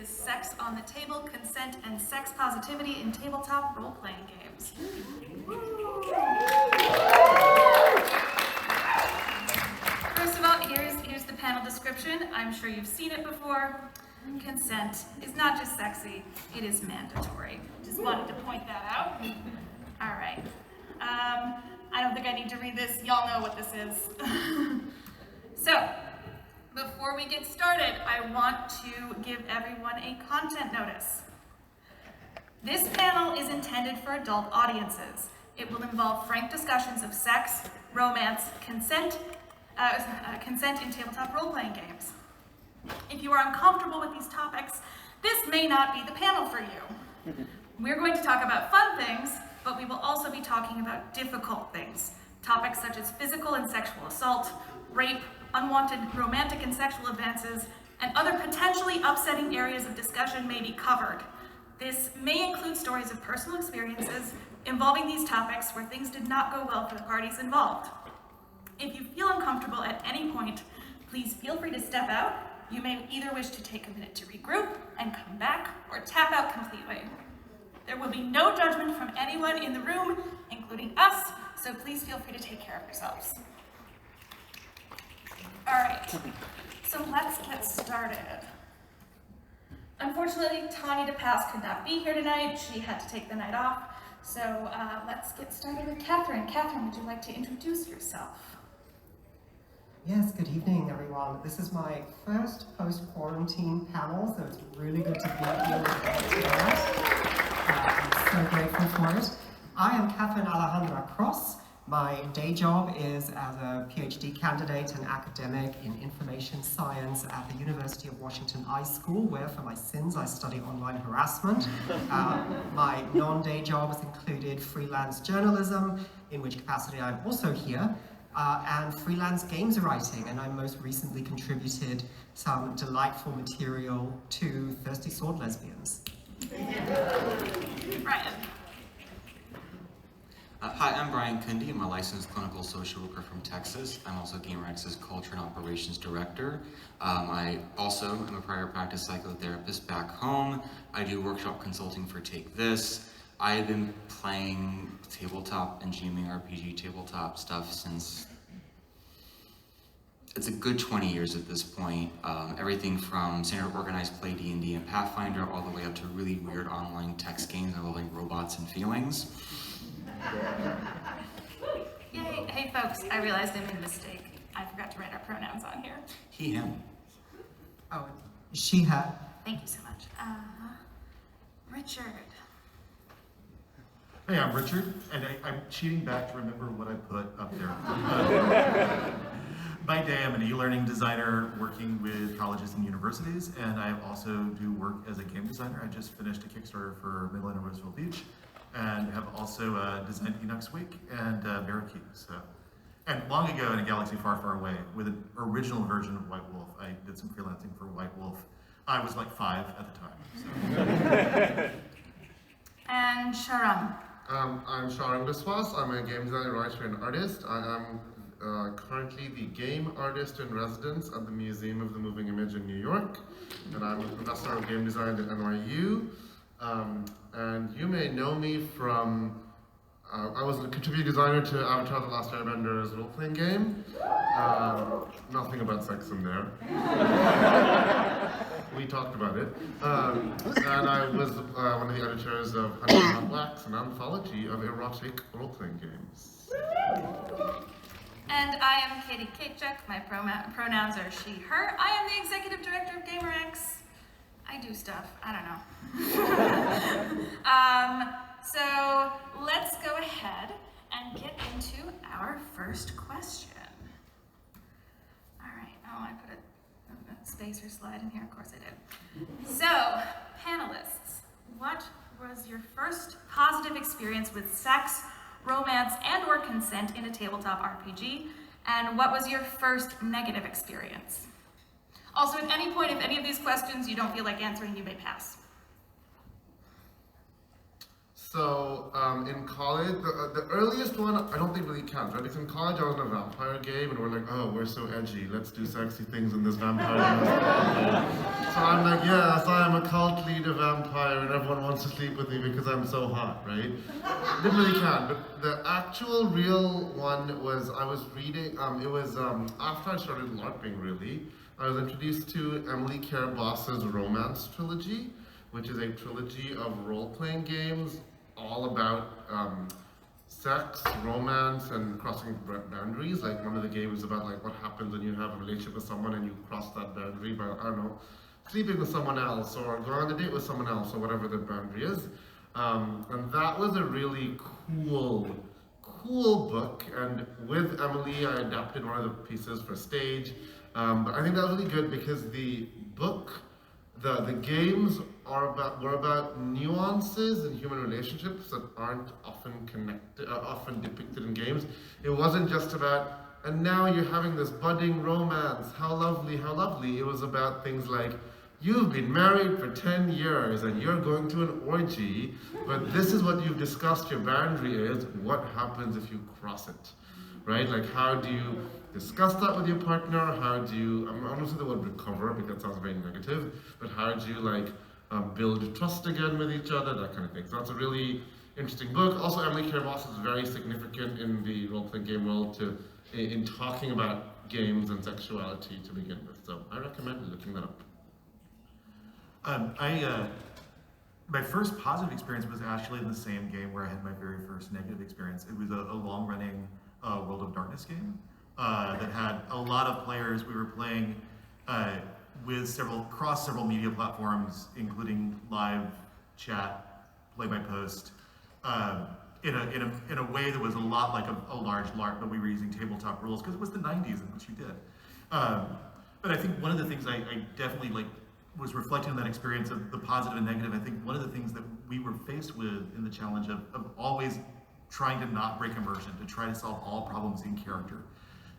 is Sex on the Table, Consent, and Sex Positivity in Tabletop Role-Playing Games. First of all, here's the panel description. I'm sure you've seen it before. Consent is not just sexy, it is mandatory. Just wanted to point that out. All right. I don't think I need to read this. Y'all know what this is. So, before we get started, I want to give everyone a content notice. This panel is intended for adult audiences. It will involve frank discussions of sex, romance, consent in tabletop role-playing games. If you are uncomfortable with these topics, this may not be the panel for you. We're going to talk about fun things, but we will also be talking about difficult things. Topics such as physical and sexual assault, rape, unwanted romantic and sexual advances, and other potentially upsetting areas of discussion may be covered. This may include stories of personal experiences involving these topics where things did not go well for the parties involved. If you feel uncomfortable at any point, please feel free to step out. You may either wish to take a minute to regroup and come back, or tap out completely. There will be no judgment from anyone in the room, including us, so please feel free to take care of yourselves. All right, so let's get started. Unfortunately, Tanya DePass could not be here tonight. She had to take the night off. So let's get started with Katherine. Katherine, would you like to introduce yourself? Yes, good evening, everyone. This is my first post-quarantine panel, so it's really good to be here with you tonight. I'm so grateful for it. I am Katherine Alejandra Cross. My day job is as a PhD candidate and academic in information science at the University of Washington High School, where for my sins I study online harassment. My non-day job has included freelance journalism, in which capacity I'm also here, and freelance games writing, and I most recently contributed some delightful material to Thirsty Sword Lesbians. Brian. Hi, I'm Brian Kunde. I'm a licensed clinical social worker from Texas. I'm also GaymerX's Culture and Operations Director. I also am a prior practice psychotherapist back home. I do workshop consulting for Take This. I have been playing tabletop and GaymerXPG tabletop stuff since it's a good 20 years at this point. Everything from standard organized play D&D and Pathfinder all the way up to really weird online text games involving robots and feelings. Yay. Hey folks, I realized I made a mistake. I forgot to write our pronouns on here. He, him. Oh, she had. Thank you so much. Richard. Hey, I'm Richard, and I'm cheating back to remember what I put up there. By day, I'm an e-learning designer working with colleges and universities, and I also do work as a game designer. I just finished a Kickstarter for Midland and Roosevelt Beach, and have also designed Enoch's Wake and Barracuda. So, and long ago in a galaxy far, far away, with an original version of White Wolf, I did some freelancing for White Wolf. I was like 5 at the time. So. And Sharang. I'm Sharang Biswas. I'm a game designer, writer, and artist. I am currently the game artist in residence at the Museum of the Moving Image in New York, and I'm a professor of game design at NYU. And you may know me from, I was a contributing designer to Avatar: The Last Airbender's role-playing game. Nothing about sex in there. We talked about it. And I was one of the editors of Honey Hot Wax, an anthology of erotic role-playing games. And I am Kaitchuck. My pronouns are she, her. I am the executive director of GaymerX. I do stuff. I don't know. So let's go ahead and get into our first question. All right. Oh, I put a spacer slide in here. Of course I did. So, panelists, what was your first positive experience with sex, romance, and/or consent in a tabletop RPG? And what was your first negative experience? Also, at any point, if any of these questions you don't feel like answering, you may pass. So in college, the earliest one I don't think really counts, right? Because in college I was in a vampire game and we're like, oh, we're so edgy, let's do sexy things in this vampire game. So I'm like, yes, I am a cult leader vampire and everyone wants to sleep with me because I'm so hot, right? Didn't really count, but the actual real one was, I was reading, it was after I started LARPing really, I was introduced to Emily Boss's romance trilogy, which is a trilogy of role-playing games all about sex, romance, and crossing boundaries. Like one of the games is about like what happens when you have a relationship with someone and you cross that boundary by, I don't know, sleeping with someone else or going on a date with someone else or whatever the boundary is. And that was a really cool book. And with Emily, I adapted one of the pieces for stage. But I think that was really good because the book, the games were about nuances in human relationships that aren't often depicted in games. It wasn't just about, and now you're having this budding romance, how lovely, how lovely. It was about things like, you've been married for 10 years and you're going to an orgy, but this is what you've discussed your boundary is, what happens if you cross it, right? Like how do you discuss that with your partner? How do you, I'm not going to say the word recover because that sounds very negative, but how do you like build trust again with each other, that kind of thing. So that's a really interesting book. Also, Emily Boss is very significant in the role-playing game world in talking about games and sexuality to begin with. So I recommend looking that up. My first positive experience was actually in the same game where I had my very first negative experience. It was a long-running World of Darkness game that had a lot of players. We were playing with across several media platforms, including live chat, play-by-post, in a way that was a lot like a large LARP, but we were using tabletop rules because it was the 90s in which you did. But I think one of the things I definitely was reflecting on that experience of the positive and negative. I think one of the things that we were faced with in the challenge of always trying to not break immersion, to try to solve all problems in character.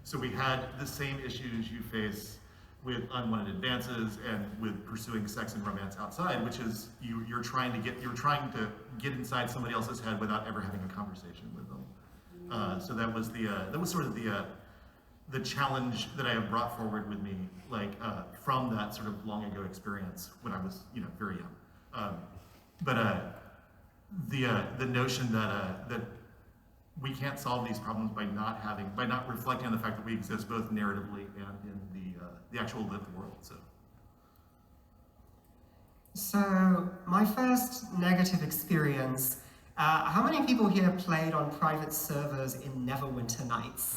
So we had the same issues you face with unwanted advances and with pursuing sex and romance outside, which is you're trying to get inside somebody else's head without ever having a conversation with them. So that was sort of the challenge that I have brought forward with me, from that sort of long ago experience when I was very young. The notion that we can't solve these problems by not reflecting on the fact that we exist both narratively and in the actual lived world. So my first negative experience, how many people here played on private servers in Neverwinter Nights?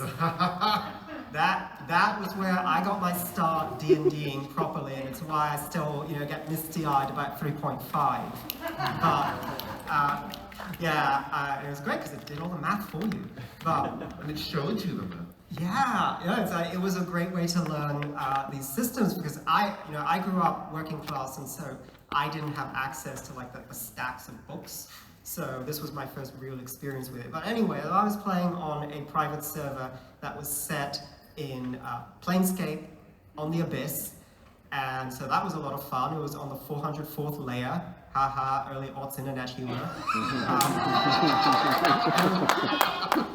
That was where I got my start D&Ding properly, and it's why I still get misty-eyed about 3.5. It was great because it did all the math for you. And it showed you them. It was a great way to learn these systems because I grew up working class, and so I didn't have access to the stacks of books. So this was my first real experience with it. But anyway, I was playing on a private server that was set in Planescape on the Abyss, and so that was a lot of fun. It was on the 404th layer. Haha, early aughts internet humor.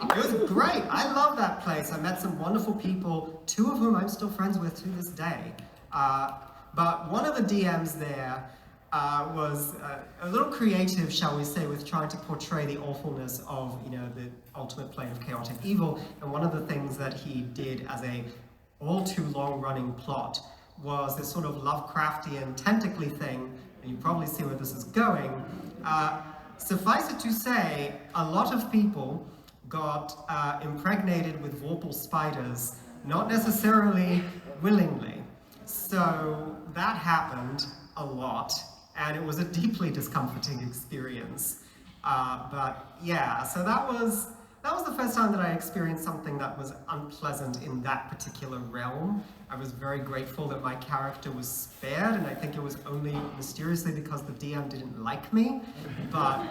It was great. I love that place. I met some wonderful people, two of whom I'm still friends with to this day. But one of the DMs there was a little creative, shall we say, with trying to portray the awfulness of the ultimate plane of chaotic evil. And one of the things that he did as a all too long running plot was this sort of Lovecraftian tentacly thing, and you probably see where this is going. Suffice it to say, a lot of people got impregnated with Vorpal spiders, not necessarily willingly. So that happened a lot, and it was a deeply discomforting experience. So that was the first time that I experienced something that was unpleasant in that particular realm. I was very grateful that my character was spared, and I think it was only mysteriously because the DM didn't like me. But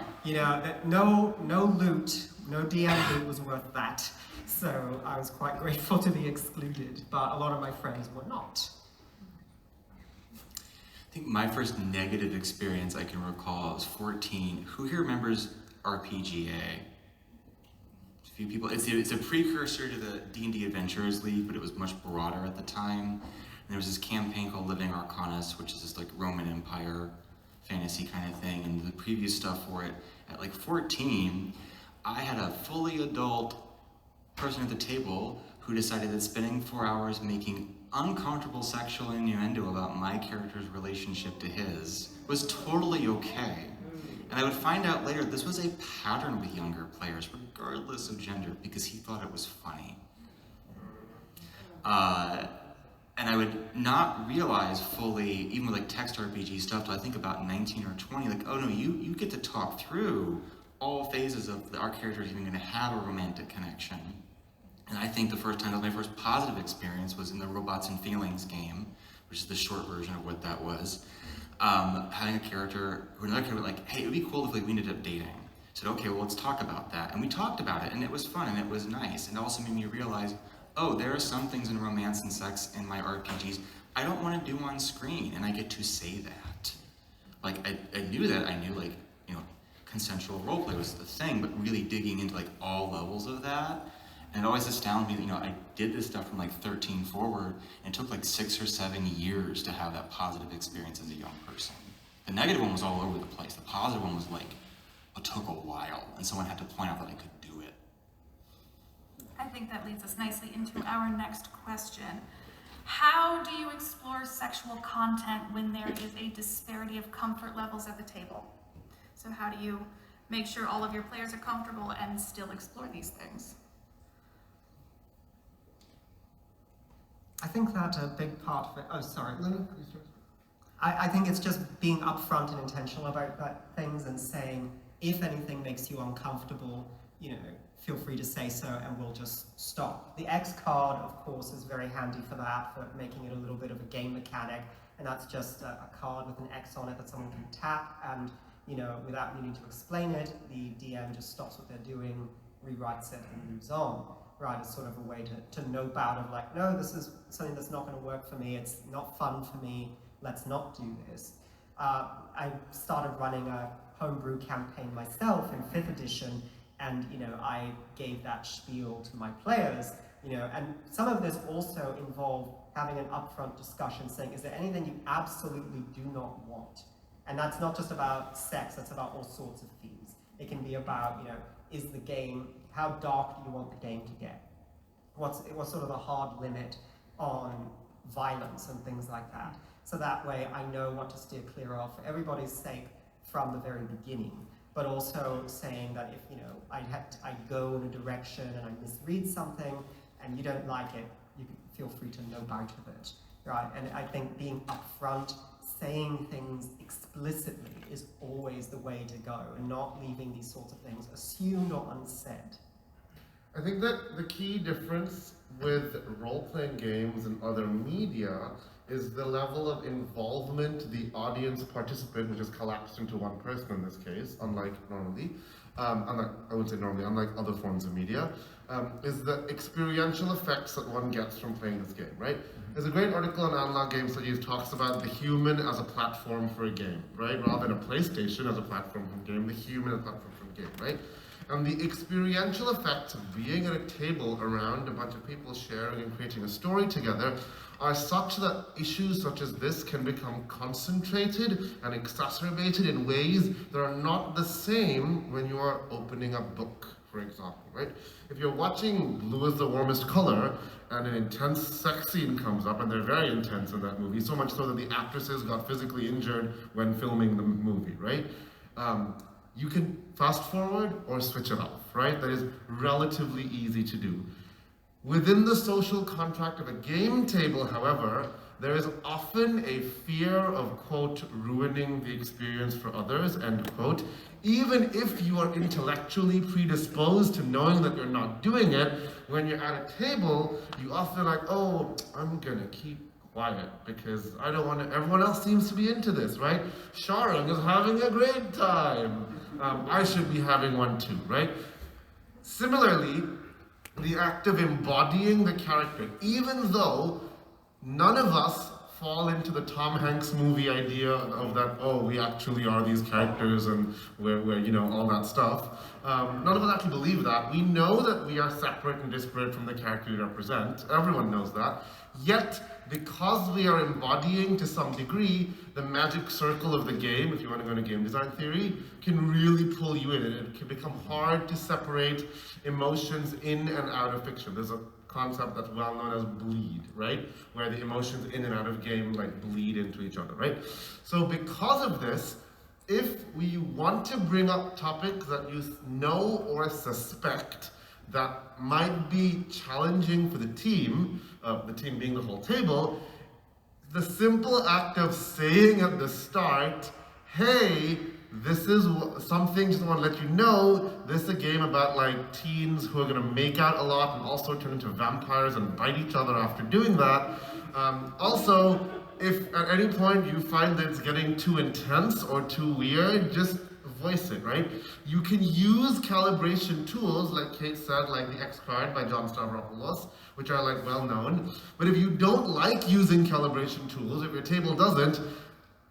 no loot, no DM loot was worth that. So I was quite grateful to be excluded, but a lot of my friends were not. I think my first negative experience I can recall, I was 14. Who here remembers RPGA. A few people, it's a precursor to the D&D Adventurers League, but it was much broader at the time. And there was this campaign called Living Arcanus, which is this like Roman Empire fantasy kind of thing. And the preview stuff for it, at like 14, I had a fully adult person at the table who decided that spending 4 hours making uncomfortable sexual innuendo about my character's relationship to his was totally okay. And I would find out later this was a pattern with younger players, regardless of gender, because he thought it was funny. And I would not realize fully, even with like text RPG stuff, till I think about 19 or 20, like, oh no, you get to talk through all phases of our characters even going to have a romantic connection. And I think the first time, that was my first positive experience was in the Robots and Feelings game, which is the short version of what that was. Having a character, or another character, like, hey, it would be cool if like, we ended up dating. I said, okay, well, let's talk about that. And we talked about it, and it was fun, and it was nice. And it also made me realize, oh, there are some things in romance and sex in my RPGs I don't want to do on screen, and I get to say that. Like, I knew that. I knew, like, you know, consensual roleplay was the thing, but really digging into, like, all levels of that. And it always astounded me that, you know, I did this stuff from, like, 13 forward, and it took, like, 6 or 7 years to have that positive experience as a young person. The negative one was all over the place. The positive one was, like, it took a while, and someone had to point out that I could do it. I think that leads us nicely into our next question. How do you explore sexual content when there is a disparity of comfort levels at the table? So how do you make sure all of your players are comfortable and still explore these things? I think that a big part of it, oh sorry, I think it's just being upfront and intentional about things and saying, if anything makes you uncomfortable, you know, feel free to say so and we'll just stop. The X card, of course, is very handy for that, for making it a little bit of a game mechanic, and that's just a card with an X on it that someone can tap, and, you know, without needing to explain it, the DM just stops what they're doing, rewrites it, and moves on. Right, it's sort of a way to nope out of like, no, this is something that's not going to work for me, it's not fun for me, let's not do this. I started running a homebrew campaign myself in 5th edition, and you know, I gave that spiel to my players, you know, and some of this also involved having an upfront discussion saying, is there anything you absolutely do not want? And that's not just about sex, that's about all sorts of themes. It can be about, you know, is the game, how dark do you want the game to get? What's sort of the hard limit on violence and things like that? So that way I know what to steer clear of for everybody's sake from the very beginning, but also saying that if, you know, I go in a direction and I misread something and you don't like it, you can feel free to nope out of it, right? And I think being upfront, saying things explicitly is always the way to go, and not leaving these sorts of things assumed or unsaid. I think that the key difference with role-playing games and other media is the level of involvement the audience participant, which is collapsed into one person in this case, unlike normally, unlike other forms of media, is the experiential effects that one gets from playing this game, right? There's a great article on Analog Game Studies talks about the human as a platform for a game, right? Rather than a PlayStation as a platform for a game, the human as a platform for a game, right? And the experiential effects of being at a table around a bunch of people sharing and creating a story together are such that issues such as this can become concentrated and exacerbated in ways that are not the same when you are opening a book, for example, right? If you're watching Blue is the Warmest Color and an intense sex scene comes up, and they're very intense in that movie, so much so that the actresses got physically injured when filming the movie, right? You can fast forward or switch it off, right? That is relatively easy to do. Within the social contract of a game table, however, there is often a fear of, quote, ruining the experience for others, end quote. Even if you are intellectually predisposed to knowing that you're not doing it, when you're at a table, you often like, oh, I'm gonna keep quiet because I don't want to, everyone else seems to be into this, right? Sharang is having a great time. I should be having one too, right? Similarly, the act of embodying the character, even though none of us fall into the Tom Hanks movie idea of that, oh, we actually are these characters and we're you know, all that stuff. None of us actually believe that. We know that we are separate and disparate from the character we represent. Everyone knows that. Yet, because we are embodying to some degree the magic circle of the game, if you want to go into game design theory, can really pull you in. It can become hard to separate emotions in and out of fiction. There's a concept that's well known as bleed, right? Where the emotions in and out of game like bleed into each other, right? So because of this, if we want to bring up topics that you know or suspect that might be challenging for the team being the whole table, the simple act of saying at the start, hey, this is something, just want to let you know, this is a game about like teens who are going to make out a lot and also turn into vampires and bite each other after doing that. Also, if at any point you find that it's getting too intense or too weird, just voice it, right? You can use calibration tools, like Kate said, like the X card by John Stavropoulos, which are like well known. But if you don't like using calibration tools, if your table doesn't,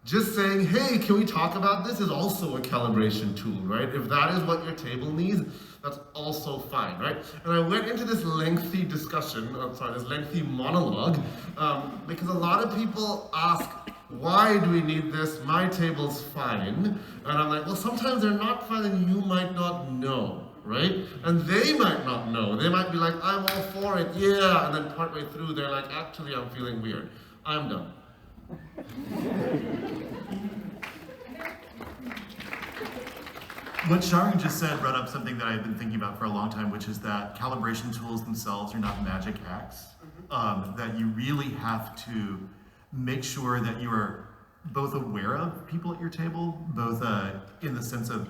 just saying, hey, can we talk about this is also a calibration tool, right? If that is what your table needs, that's also fine, right? And I went into this lengthy discussion, this lengthy monologue, because a lot of people ask, why do we need this? My table's fine. And I'm like, well, sometimes they're not fine and you might not know, right? And they might not know. They might be like, I'm all for it, yeah. And then partway through, they're like, actually, I'm feeling weird. I'm done. What Sharang just said brought up something that I've been thinking about for a long time, which is that calibration tools themselves are not magic hacks. That you really have to make sure that you are both aware of people at your table, both in the sense of,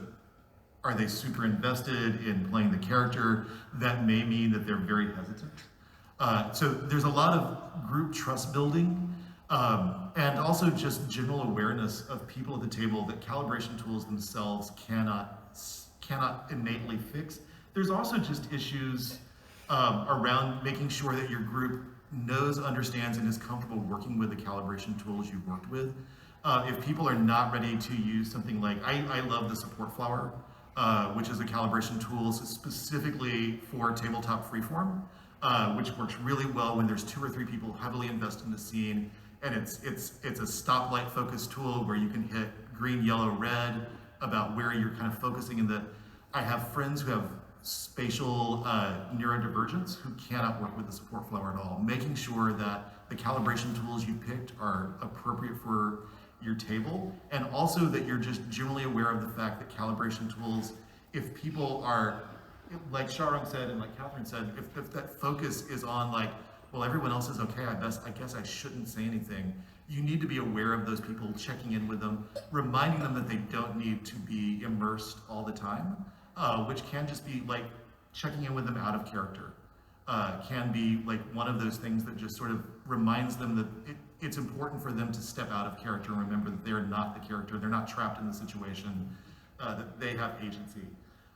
are they super invested in playing the character? That may mean that they're very hesitant. So there's a lot of group trust building, and also just general awareness of people at the table that calibration tools themselves cannot innately fix. There's also just issues around making sure that your group knows, understands, and is comfortable working with the calibration tools you've worked with. If people are not ready to use something like, I love the support flower, which is a calibration tool specifically for tabletop freeform, which works really well when there's 2 or 3 people heavily invested in the scene, and it's a stoplight focused tool where you can hit green, yellow, red about where you're kind of focusing. In the, I have friends who have spatial neurodivergence who cannot work with the support flower at all. Making sure that the calibration tools you picked are appropriate for your table, and also that you're just generally aware of the fact that calibration tools, if people are, like Sharang said and like Katherine said, if that focus is on like, well, everyone else is okay, I guess I shouldn't say anything, you need to be aware of those people, checking in with them, reminding them that they don't need to be immersed all the time, which can just be like checking in with them out of character. Can be like one of those things that just sort of reminds them that it's important for them to step out of character and remember that they're not the character, they're not trapped in the situation, that they have agency.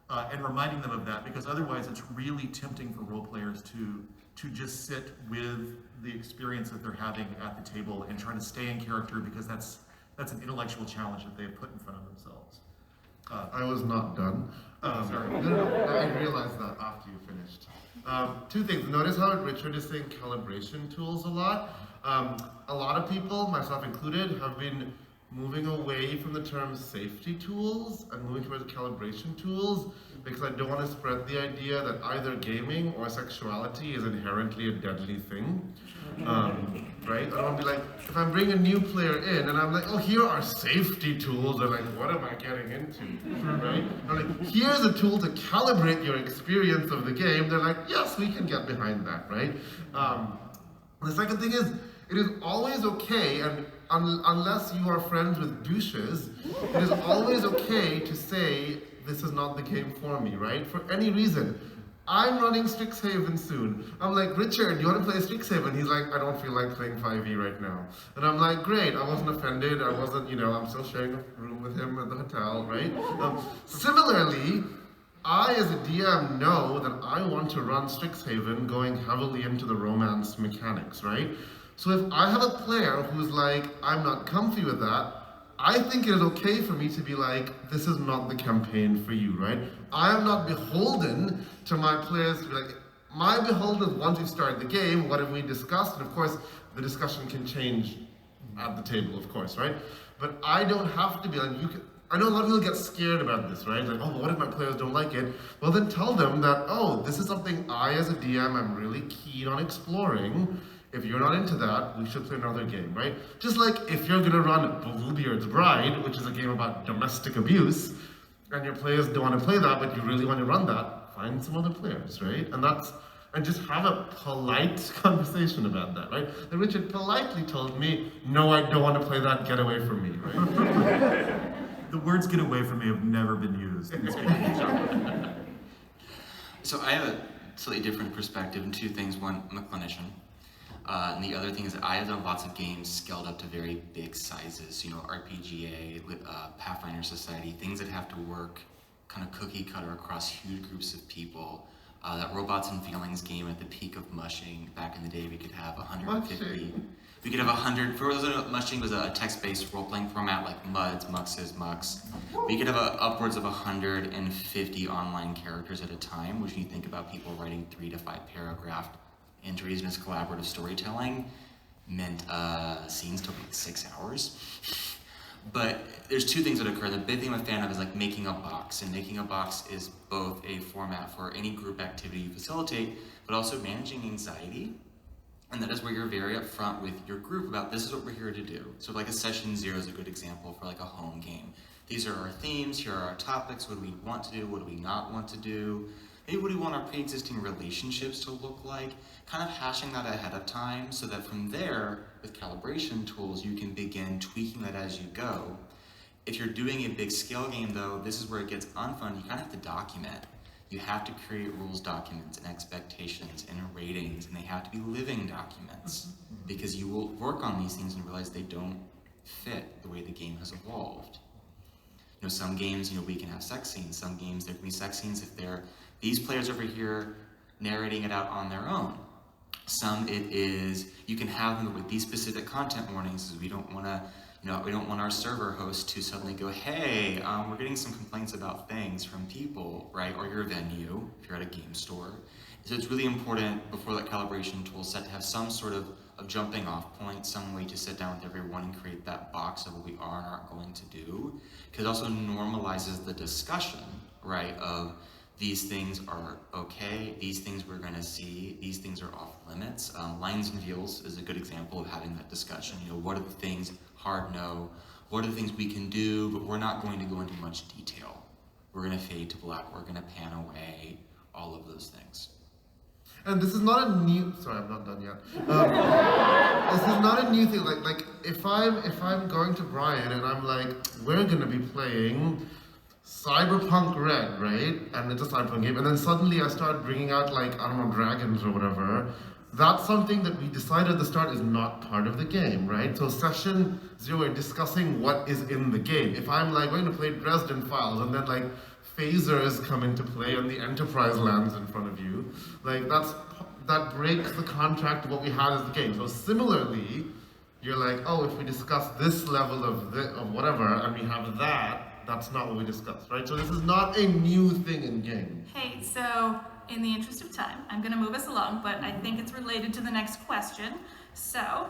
And reminding them of that, because otherwise it's really tempting for role players to just sit with the experience that they're having at the table and try to stay in character, because that's an intellectual challenge that they have put in front of themselves. I was not done. Sorry. No, I realized that after you finished. 2 things. Notice how Richard is saying calibration tools a lot. A lot of people, myself included, have been moving away from the term safety tools and moving towards calibration tools, because I don't want to spread the idea that either gaming or sexuality is inherently a deadly thing. Right? I don't want to be like, if I'm bringing a new player in and I'm like, oh, here are safety tools, they're like, what am I getting into? Right? I'm like, here's a tool to calibrate your experience of the game. They're like, yes, we can get behind that, right? The second thing is, it is always okay, and unless you are friends with douches, it is always okay to say, this is not the game for me, right? For any reason. I'm running Strixhaven soon. I'm like, Richard, do you want to play Strixhaven? He's like, I don't feel like playing 5e right now. And I'm like, great, I wasn't offended, I wasn't, I'm still sharing a room with him at the hotel, right? Similarly, I as a DM know that I want to run Strixhaven going heavily into the romance mechanics, right? So if I have a player who's like, I'm not comfy with that, I think it is okay for me to be like, this is not the campaign for you, right? I am not beholden to my players to be like, my beholden is once we start the game, what have we discussed? And of course, the discussion can change at the table, of course, right? But I don't have to be like, I know a lot of people get scared about this, right? Like, oh, what if my players don't like it? Well, then tell them that, oh, this is something I, as a DM, am really keen on exploring. If you're not into that, we should play another game, right? Just like if you're gonna run Bluebeard's Bride, which is a game about domestic abuse, and your players don't want to play that, but you really want to run that, find some other players, right? And just have a polite conversation about that, right? And Richard politely told me, no, I don't want to play that, get away from me, right? The words "get away from me" have never been used in speaking. So I have a slightly different perspective in two things. One, I'm a clinician. And the other thing is that I have done lots of games scaled up to very big sizes, RPGA, Pathfinder Society, things that have to work kind of cookie cutter across huge groups of people. That Robots and Feelings game at the peak of mushing, back in the day, we could have 150. We could have 100, for those who know, mushing was a text-based role-playing format like MUDs, Muxes, Mux. We could have upwards of 150 online characters at a time, which when you think about people writing 3 to 5 paragraph entries in this collaborative storytelling, meant scenes took like 6 hours. But there's two things that occur. The big thing I'm a fan of is like making a box, and making a box is both a format for any group activity you facilitate, but also managing anxiety. And that is where you're very upfront with your group about this is what we're here to do. So like a session 0 is a good example for like a home game. These are our themes, here are our topics, what do we want to do, what do we not want to do? Maybe what do we want our pre-existing relationships to look like? Kind of hashing that ahead of time so that from there, with calibration tools, you can begin tweaking that as you go. If you're doing a big scale game though, this is where it gets unfun. You kind of have to document. You have to create rules documents and expectations and ratings, and they have to be living documents because you will work on these things and realize they don't fit the way the game has evolved. Some games, we can have sex scenes. Some games, there can be sex scenes if they're these players over here narrating it out on their own. Some it is, you can have them with these specific content warnings, because we don't want to, we don't want our server host to suddenly go, hey, we're getting some complaints about things from people, right? Or your venue, if you're at a game store. So it's really important before that calibration tool set to have some sort of jumping off point, some way to sit down with everyone and create that box of what we are and aren't going to do. Because it also normalizes the discussion, right, of these things are okay, these things we're gonna see, these things are off limits. Lines and Veals is a good example of having that discussion. What are the things, hard no, what are the things we can do, but we're not going to go into much detail. We're gonna fade to black, we're gonna pan away, all of those things. And this is not a new, sorry, I'm not done yet. This is not a new thing, like if I'm going to Brian and I'm like, we're gonna be playing Cyberpunk Red, right? And it's a Cyberpunk game, and then suddenly I start bringing out like, I don't know, dragons or whatever. That's something that we decided at the start is not part of the game, right? So session 0, we're discussing what is in the game. If I'm like going to play Dresden Files and then like phasers come into play and the Enterprise lands in front of you, like that breaks the contract of what we had as the game. So similarly, you're like, oh, if we discuss this level of whatever and we have that, that's not what we discussed, right? So this is not a new thing in game. Hey, so in the interest of time, I'm gonna move us along, but I think it's related to the next question. So,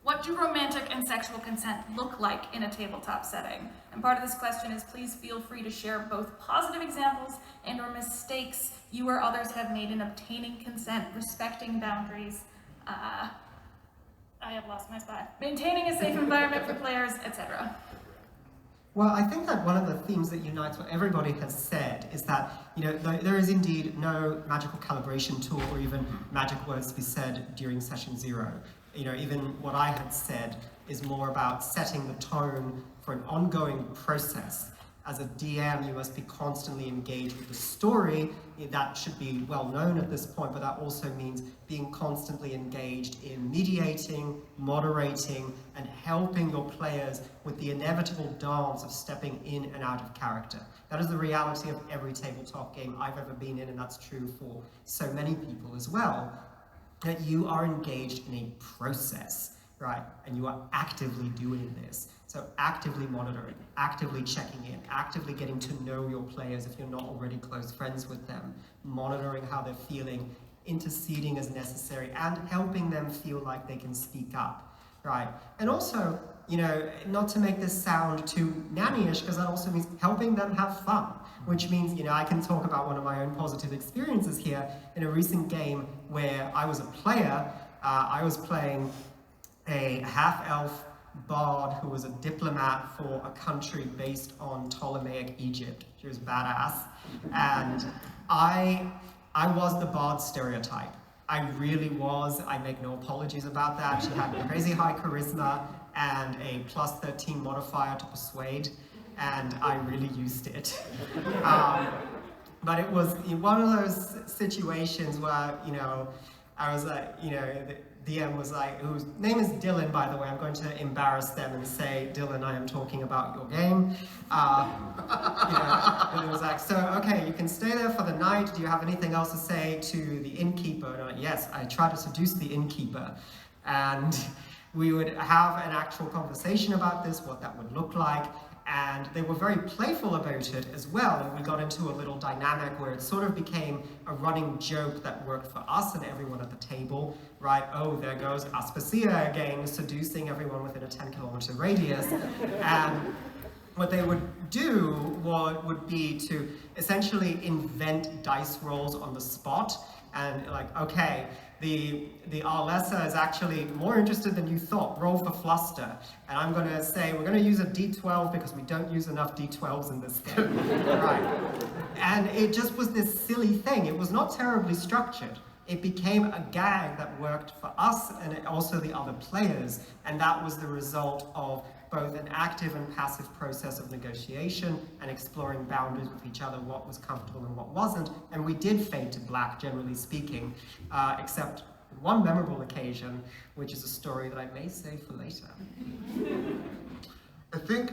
what do romantic and sexual consent look like in a tabletop setting? And part of this question is please feel free to share both positive examples and or mistakes you or others have made in obtaining consent, respecting boundaries, I have lost my spot, maintaining a safe environment for players, etc. Well, I think that one of the themes that unites what everybody has said is that, there is indeed no magical calibration tool or even magic words to be said during session 0. Even what I had said is more about setting the tone for an ongoing process. As a DM, you must be constantly engaged with the story. That should be well known at this point, but that also means being constantly engaged in mediating, moderating, and helping your players with the inevitable dance of stepping in and out of character. That is the reality of every tabletop game I've ever been in, and that's true for so many people as well. that you are engaged in a process, right? And you are actively doing this. So actively monitoring, actively checking in, actively getting to know your players if you're not already close friends with them, monitoring how they're feeling, interceding as necessary, and helping them feel like they can speak up, right? And also, you know, not to make this sound too nanny-ish, because that also means helping them have fun, which means, you know, I can talk about one of my own positive experiences here. In a recent game where I was a player, I was playing a half-elf bard who was a diplomat for a country based on Ptolemaic Egypt. She was badass. And I was the bard stereotype. I really was. I make no apologies about that. She had crazy high charisma and a plus 13 modifier to persuade, and I really used it. But it was one of those situations where, you know, I was like, you know, the DM was like, whose name is Dylan, by the way. I'm going to embarrass them and say, Dylan, I am talking about your game. You know, and it was like, so, okay, you can stay there for the night. Do you have anything else to say to the innkeeper? And I'm like, yes, I tried to seduce the innkeeper. And we would have an actual conversation about this, what that would look like. And they were very playful about it as well, and we got into a little dynamic where it sort of became a running joke that worked for us and everyone at the table, right? Oh, there goes Aspasia again, seducing everyone within a 10-kilometer radius. And what they would do would be to essentially invent dice rolls on the spot, and like, okay, the Arlessa is actually more interested than you thought. Roll for fluster. And I'm going to say, we're going to use a D12 because we don't use enough D12s in this game. Right. And it just was this silly thing. It was not terribly structured. It became a gag that worked for us and also the other players. And that was the result of both an active and passive process of negotiation and exploring boundaries with each other, what was comfortable and what wasn't. And we did fade to black, generally speaking, except one memorable occasion, which is a story that I may save for later. I think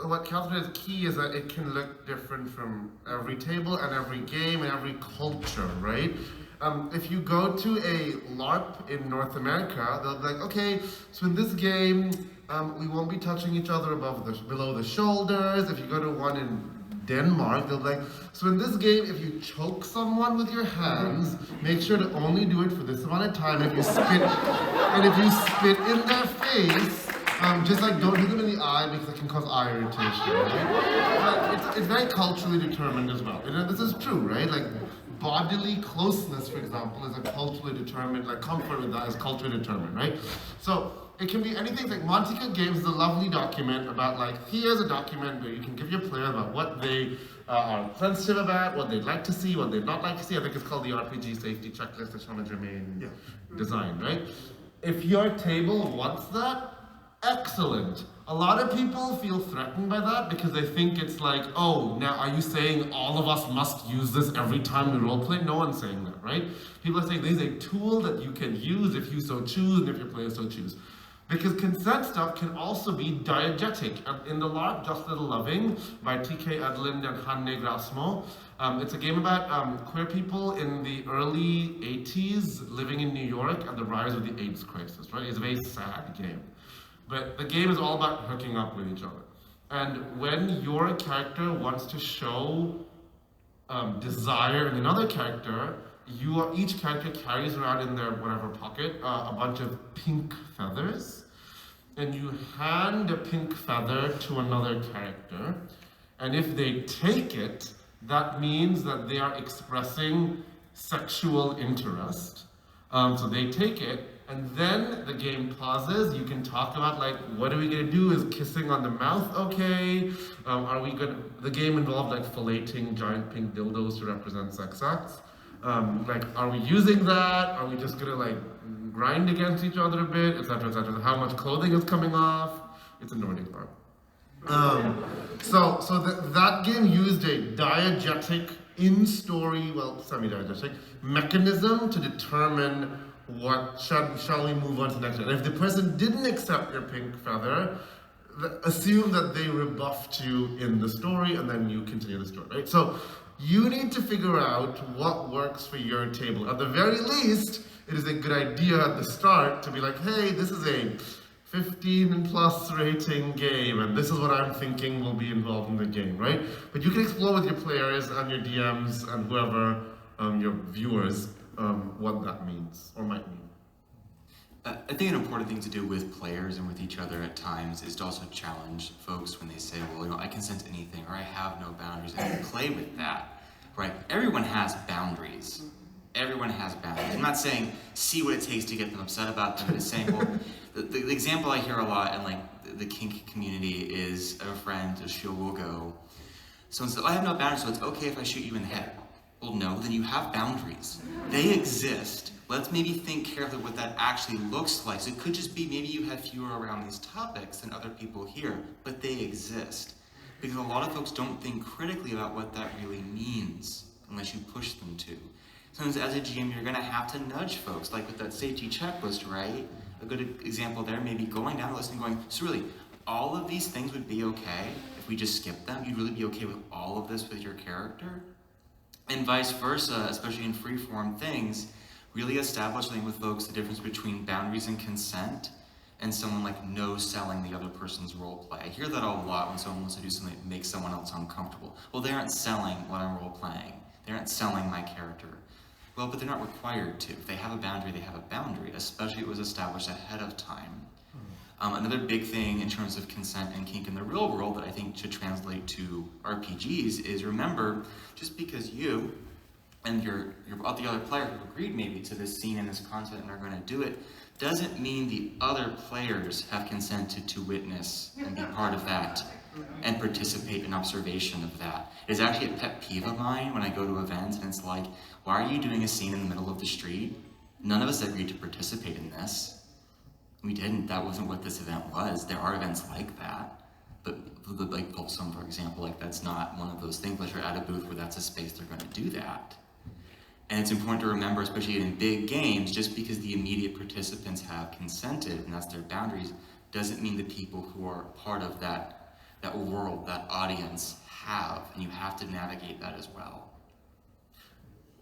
what Katherine is key is that it can look different from every table and every game and every culture, right? If you go to a LARP in North America, they'll be like, okay, so in this game, we won't be touching each other below the shoulders. If you go to one in Denmark, they'll be like, so in this game, if you choke someone with your hands, make sure to only do it for this amount of time. If you spit in their face, just like don't hit them in the eye because it can cause eye irritation, right? It's very culturally determined as well. And this is true, right? Like bodily closeness, for example, is a culturally determined, like comfort with that is culturally determined, right? So it can be anything. Like Montica Games is a lovely document about like, here's a document where you can give your player about what they are sensitive about, what they'd like to see, what they'd not like to see. I think it's called the RPG safety checklist that's on a Germain design, right? If your table wants that, excellent. A lot of people feel threatened by that because they think it's like, oh, now are you saying all of us must use this every time we roleplay? No one's saying that, right? People are saying this is a tool that you can use if you so choose and if your players so choose. Because consent stuff can also be diegetic. In the LARP, Just Little Loving by T.K. Edlund and Hanne Grasmo, it's a game about queer people in the early 80s living in New York at the rise of the AIDS crisis, right? It's a very sad game. But the game is all about hooking up with each other. And when your character wants to show desire in another character, each character carries around in their whatever pocket a bunch of pink feathers, and you hand a pink feather to another character, and if they take it, that means that they are expressing sexual interest. So they take it, and then the game pauses. You can talk about like, what are we gonna do? Is kissing on the mouth okay? The game involved like filleting giant pink dildos to represent sex acts. Like, are we using that? Are we just gonna like grind against each other a bit, etc., etc.? How much clothing is coming off? It's a Nordic LARP. So that game used a diegetic in-story, well, semi-diegetic mechanism to determine shall we move on to the next one. And if the person didn't accept your pink feather, assume that they rebuffed you in the story, and then you continue the story, right? So you need to figure out what works for your table. At the very least, it is a good idea at the start to be like, hey, this is a 15+ rating game, and this is what I'm thinking will be involved in the game, right? But you can explore with your players and your DMs and whoever, your viewers, what that means or might mean. I think an important thing to do with players and with each other at times is to also challenge folks when they say, well, you know, I consent to anything, or I have no boundaries, and play with that, right? Everyone has boundaries. Everyone has boundaries. I'm not saying see what it takes to get them upset about them, but it's saying, well, the example I hear a lot in like the kink community is a friend, she'll will go, someone says, I have no boundaries, so it's okay if I shoot you in the head. Well, no, then you have boundaries. They exist. Let's maybe think carefully what that actually looks like. So it could just be maybe you have fewer around these topics than other people here, but they exist. Because a lot of folks don't think critically about what that really means unless you push them to. Sometimes as a GM, you're gonna have to nudge folks, like with that safety checklist, right? A good example there may be going down the list and going, so really, all of these things would be okay if we just skipped them? You'd really be okay with all of this with your character? And vice versa, especially in free-form things, really establishing with folks the difference between boundaries and consent and someone like no selling the other person's role play. I hear that a lot when someone wants to do something that makes someone else uncomfortable. Well, they aren't selling what I'm role playing. They aren't selling my character. Well, but they're not required to. If they have a boundary, they have a boundary, especially if it was established ahead of time. Another big thing in terms of consent and kink in the real world that I think should translate to RPGs is remember, just because you and the other player who agreed maybe to this scene and this content and are going to do it, doesn't mean the other players have consented to witness and be part of that and participate in observation of that. It is actually a pet peeve of mine when I go to events and it's like, why are you doing a scene in the middle of the street? None of us agreed to participate in this. We didn't. That wasn't what this event was. There are events like that, but like Folsom, for example, like that's not one of those things unless you're at a booth where that's a space they're going to do that. And it's important to remember, especially in big games, just because the immediate participants have consented and that's their boundaries, doesn't mean the people who are part of that world, that audience have, and you have to navigate that as well.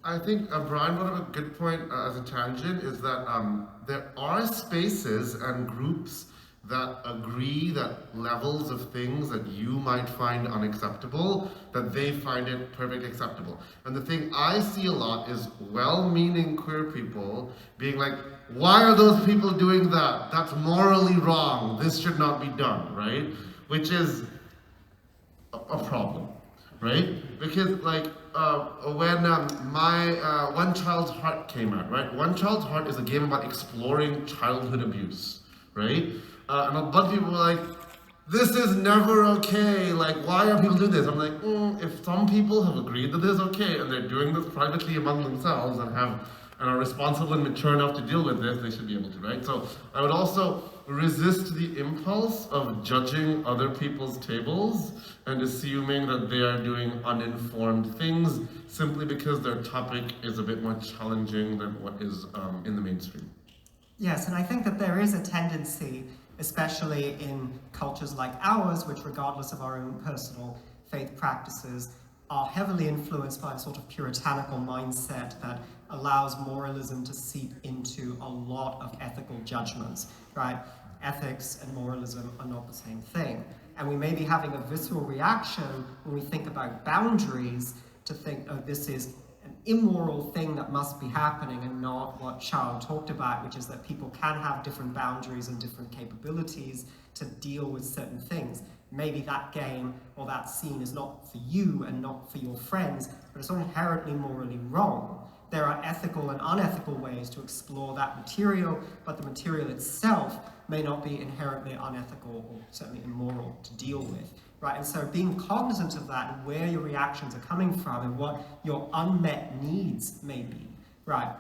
I think Brian brought up a good point as a tangent, is that there are spaces and groups that agree that levels of things that you might find unacceptable, that they find it perfectly acceptable. And the thing I see a lot is well-meaning queer people being like, why are those people doing that? That's morally wrong. This should not be done, right? Which is a problem, right? Because like, when my One Child's Heart came out, right? One Child's Heart is a game about exploring childhood abuse, right? And a bunch of people were like, this is never okay, like why are people doing this? I'm like, if some people have agreed that this is okay and they're doing this privately among themselves and are responsible and mature enough to deal with this, they should be able to, right? So I would also resist the impulse of judging other people's tables and assuming that they are doing uninformed things simply because their topic is a bit more challenging than what is in the mainstream. Yes, and I think that there is a tendency, especially in cultures like ours, which regardless of our own personal faith practices, are heavily influenced by a sort of puritanical mindset that allows moralism to seep into a lot of ethical judgments, right? Ethics and moralism are not the same thing. And we may be having a visceral reaction when we think about boundaries to think, oh, this is an immoral thing that must be happening and not what Sharang talked about, which is that people can have different boundaries and different capabilities to deal with certain things. Maybe that game or that scene is not for you and not for your friends, but it's not inherently morally wrong. There are ethical and unethical ways to explore that material, but the material itself may not be inherently unethical or certainly immoral to deal with, right? And so being cognizant of that and where your reactions are coming from and what your unmet needs may be, right,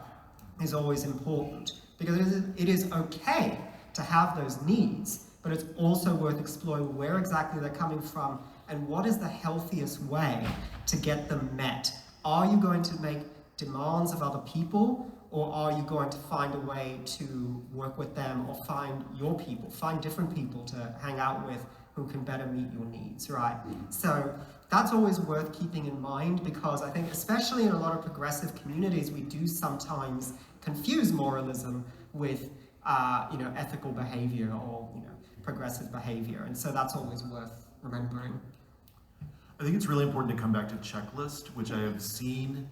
is always important. Because it is okay to have those needs, but it's also worth exploring where exactly they're coming from and what is the healthiest way to get them met. Are you going to make demands of other people, or are you going to find a way to work with them or find your people, find different people to hang out with who can better meet your needs, right? So that's always worth keeping in mind, because I think especially in a lot of progressive communities, we do sometimes confuse moralism with ethical behavior or progressive behavior, and so that's always worth remembering. I think it's really important to come back to checklist, which I have seen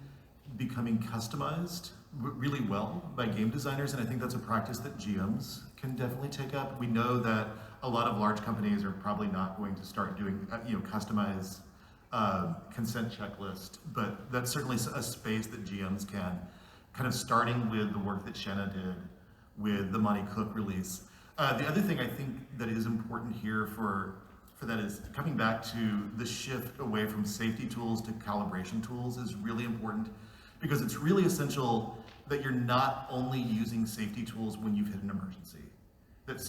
becoming customized really well by game designers, and I think that's a practice that GMs can definitely take up. We know that a lot of large companies are probably not going to start doing customized consent checklist, but that's certainly a space that GMs can, kind of starting with the work that Shanna did with the Monty Cook release. The other thing I think that is important here for that is coming back to the shift away from safety tools to calibration tools is really important, because it's really essential that you're not only using safety tools when you've hit an emergency. That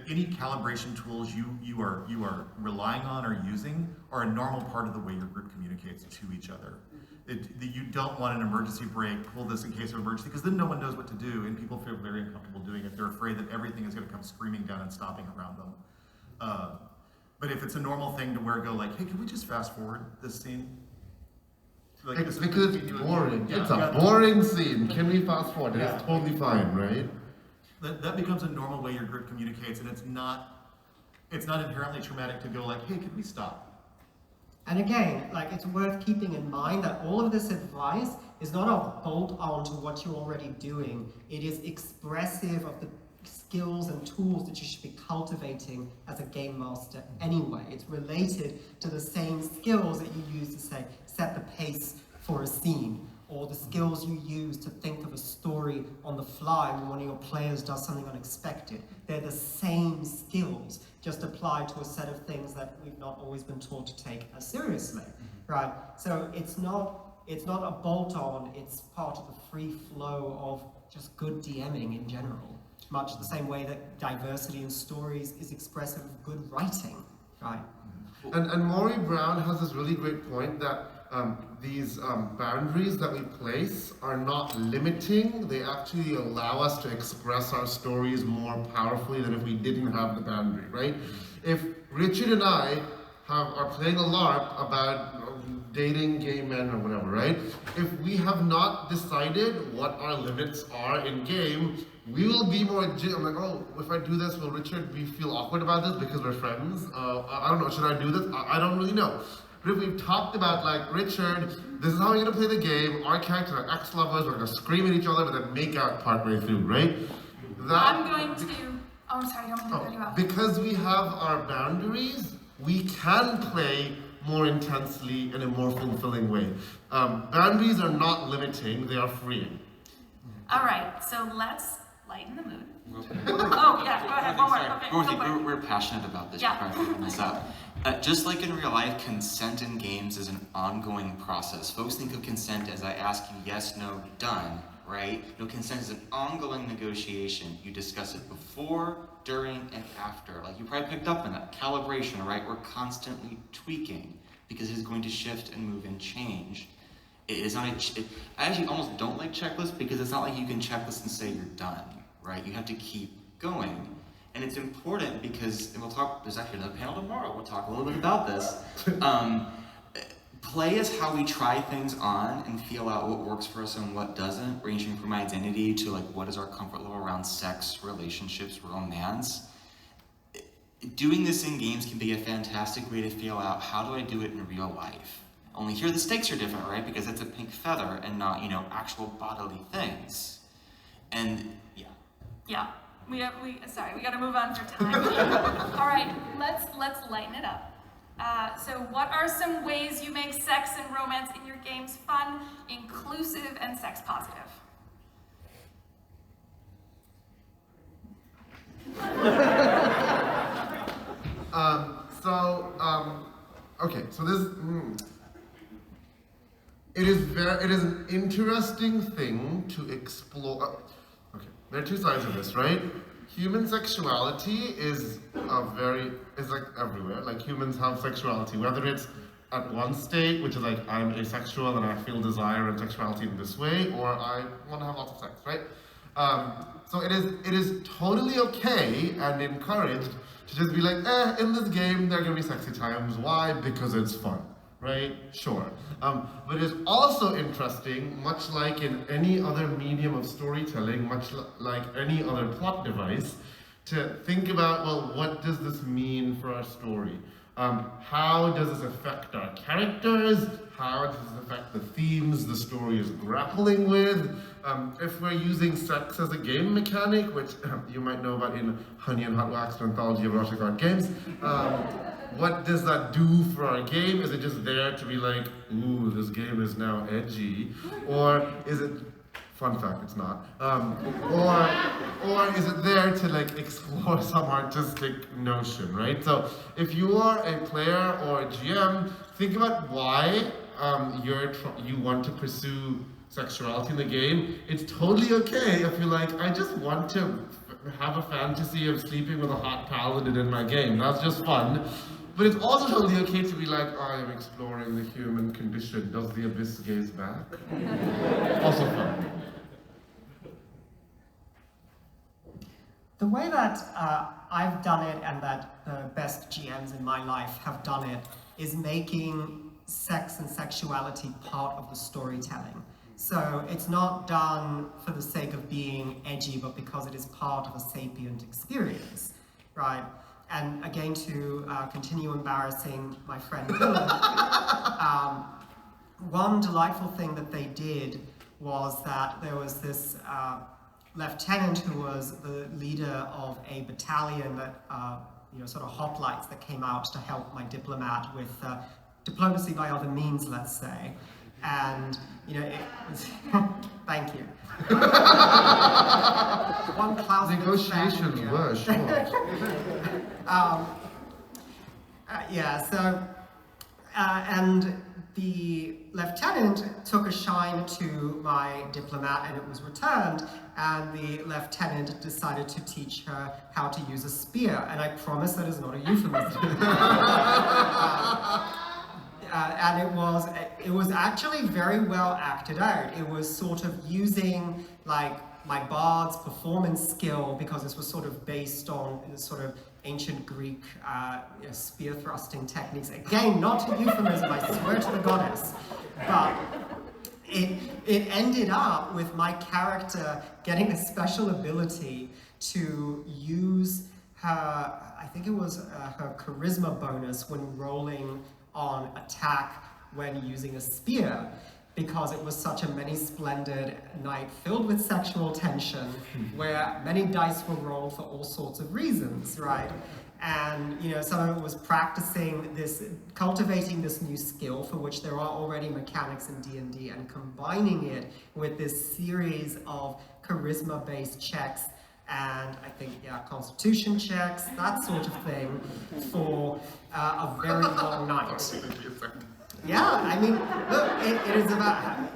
any calibration tools you are relying on or using are a normal part of the way your group communicates to each other. You don't want an emergency break, pull this in case of emergency, because then no one knows what to do, and people feel very uncomfortable doing it. They're afraid that everything is going to come screaming down and stopping around them. But if it's a normal thing to where go like, hey, can we just fast forward this scene? Like, It's because it's boring. It's a boring scene. Can we fast forward? It's totally fine, right? That becomes a normal way your group communicates, and it's not inherently traumatic to go like, hey, can we stop? And again, it's worth keeping in mind that all of this advice is not a bolt on to what you're already doing. It is expressive of the skills and tools that you should be cultivating as a game master anyway. It's related to the same skills that you use to, say, set the pace for a scene, or the skills you use to think of a story on the fly when one of your players does something unexpected. They're the same skills, just applied to a set of things that we've not always been taught to take as seriously, right? So it's not a bolt-on, it's part of the free flow of just good DMing in general. Much the same way that diversity in stories is expressive of good writing, right? And Maury Brown has this really great point that these boundaries that we place are not limiting. They actually allow us to express our stories more powerfully than if we didn't have the boundary, right? If Richard and I are playing a LARP about dating gay men or whatever, right? If we have not decided what our limits are in game, we will be more, I'm like, oh, if I do this, will Richard feel awkward about this because we're friends? I don't know, should I do this? I don't really know. But if we've talked about, like, Richard, this is how we're gonna play the game, our characters are ex-lovers, we're gonna scream at each other, but then make out partway through, right? I'm going to, oh, sorry, I don't mean to cut you off. Because we have our boundaries, we can play more intensely in a more fulfilling way. Boundaries are not limiting, they are freeing. All right, so let's lighten the mood. Oh, yeah, go ahead, one more. Okay, We're passionate about this. Yeah. We're trying to figure this out. Just like in real life, consent in games is an ongoing process. Folks think of consent as I ask you yes, no, done, right? No, consent is an ongoing negotiation. You discuss it before, during, and after. Like you probably picked up on that. Calibration, right? We're constantly tweaking because it is going to shift and move and change. It is not I actually almost don't like checklists because it's not like you can checklist and say you're done, right? You have to keep going. And it's important because, and we'll talk, there's actually another panel tomorrow, we'll talk a little bit about this. Play is how we try things on and feel out what works for us and what doesn't, ranging from identity to like what is our comfort level around sex, relationships, romance. Doing this in games can be a fantastic way to feel out how do I do it in real life. Only here the stakes are different, right? Because it's a pink feather and not, actual bodily things. And yeah. Yeah, sorry, we gotta move on for time. All right, let's lighten it up. So what are some ways you make sex and romance in your games fun, inclusive, and sex positive? Okay, so this, it is an interesting thing to explore. Okay, there are two sides of this, right? Human sexuality is like everywhere. Like humans have sexuality, whether it's at one state, which is like I'm asexual and I feel desire and sexuality in this way, or I want to have lots of sex, right? So it is totally okay and encouraged to just be like, in this game there are gonna be sexy times. Why? Because it's fun, right? Sure. But it's also interesting, much like in any other medium of storytelling, much like any other plot device, to think about, well, what does this mean for our story? How does this affect our characters? How does this affect the themes the story is grappling with? If we're using sex as a game mechanic, which you might know about in Honey and Hot Wax, an anthology of erotic art games, what does that do for our game? Is it just there to be like, ooh, this game is now edgy? Or is it, fun fact, it's not. Or is it there to like explore some artistic notion, right? So if you are a player or a GM, think about why you want to pursue sexuality in the game. It's totally okay if you're like, I just want to have a fantasy of sleeping with a hot paladin in my game. That's just fun. But it's also totally okay to be like, I am exploring the human condition. Does the abyss gaze back? Also fun. The way that I've done it and that the best GMs in my life have done it is making sex and sexuality part of the storytelling. So it's not done for the sake of being edgy, but because it is part of a sapient experience, right? And again, to continue embarrassing my friend Dylan, one delightful thing that they did was that there was this lieutenant who was the leader of a battalion that, sort of hoplites that came out to help my diplomat with diplomacy by other means, let's say. And, it was, thank you. One closet negotiations were short. And the lieutenant took a shine to my diplomat and it was returned, and the lieutenant decided to teach her how to use a spear, and I promise that is not a euphemism. And it was actually very well acted out. It was sort of using like my bard's performance skill, because this was sort of based on sort of ancient Greek spear thrusting techniques. Again, not a euphemism, I swear to the goddess. But it ended up with my character getting a special ability to use her, I think it was her charisma bonus when rolling on attack when using a spear, because it was such a many splendid night filled with sexual tension where many dice were rolled for all sorts of reasons, right? And some of it was cultivating this new skill for which there are already mechanics in D&D, and combining it with this series of charisma-based checks and I think, constitution checks, that sort of thing, for a very long night. Yeah, I mean, look, it is about,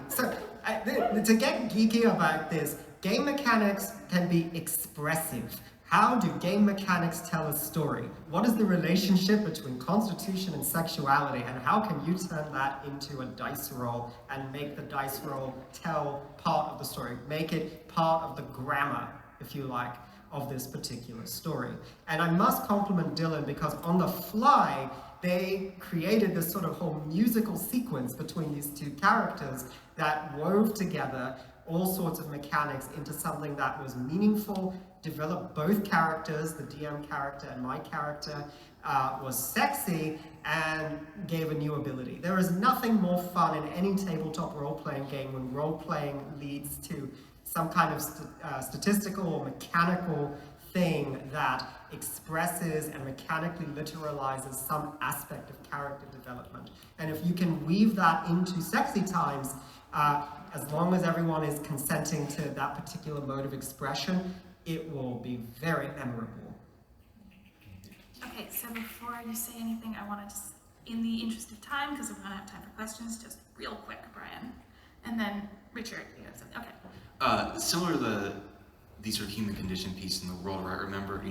to get geeky about this, game mechanics can be expressive. How do game mechanics tell a story? What is the relationship between constitution and sexuality, and how can you turn that into a dice roll and make the dice roll tell part of the story, make it part of the grammar, if you like, of this particular story? And I must compliment Dylan, because on the fly, they created this sort of whole musical sequence between these two characters that wove together all sorts of mechanics into something that was meaningful, developed both characters, the DM character and my character, was sexy, and gave a new ability. There is nothing more fun in any tabletop role-playing game when role-playing leads to some kind of statistical or mechanical thing that expresses and mechanically literalizes some aspect of character development. And if you can weave that into sexy times, as long as everyone is consenting to that particular mode of expression, it will be very memorable. Okay, so before you say anything, I want to just, in the interest of time, because we're going to have time for questions, just real quick, Brian. And then Richard, you have something. Okay. Similar to the sort of human condition piece in the world, where I remember,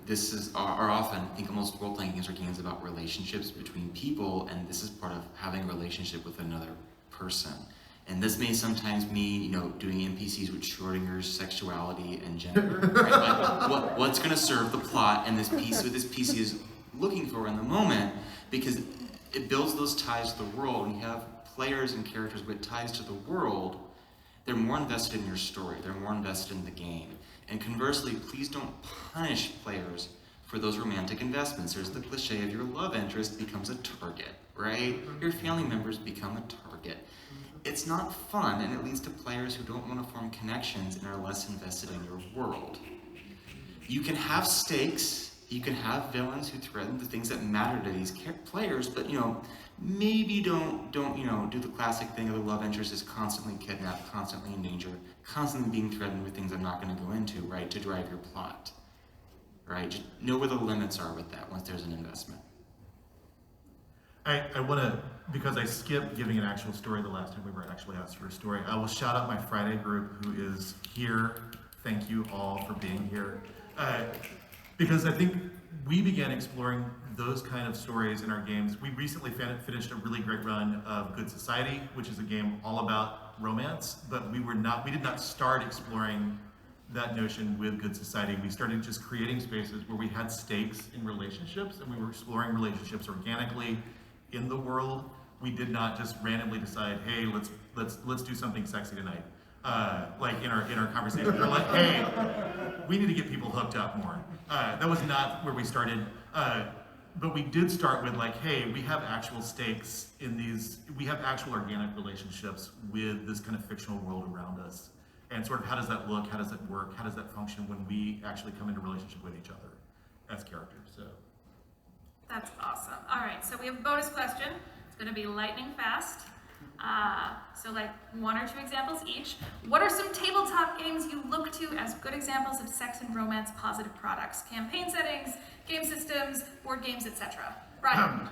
this is are often, I think most role-playing games are games about relationships between people, and this is part of having a relationship with another person. And this may sometimes mean, you know, doing NPCs with Schrodinger's sexuality and gender, right? Like, what's going to serve the plot and what this PC is looking for in the moment, because it builds those ties to the world. When you have players and characters with ties to the world, they're more invested in your story, they're more invested in the game. And conversely, please don't punish players for those romantic investments. There's the cliche of your love interest becomes a target, right? Your family members become a target. It's not fun, and it leads to players who don't want to form connections and are less invested in your world. You can have stakes, you can have villains who threaten the things that matter to these players, but you know, maybe don't you know, do the classic thing of the love interest is constantly kidnapped, constantly in danger, constantly being threatened with things I'm not going to go into, right, to drive your plot, right? Just know where the limits are with that once there's an investment. I want to, because I skipped giving an actual story the last time we were actually asked for a story, I will shout out my Friday group who is here. Thank you all for being here. Because I think we began exploring those kind of stories in our games. We recently finished a really great run of Good Society, which is a game all about romance, but we did not start exploring that notion with Good Society. We started just creating spaces where we had stakes in relationships, and we were exploring relationships organically in the world. We did not just randomly decide, hey, let's do something sexy tonight. Like in our conversation, we're like, hey, we need to get people hooked up more. That was not where we started, but we did start with like, hey, we have actual stakes in these, we have actual organic relationships with this kind of fictional world around us. And sort of how does that look, how does it work, how does that function when we actually come into relationship with each other as characters, so. That's awesome. All right, so we have a bonus question. It's going to be lightning fast. So like 1 or 2 examples each. What are some tabletop games you look to as good examples of sex and romance positive products? Campaign settings, game systems, board games, etc. Brian.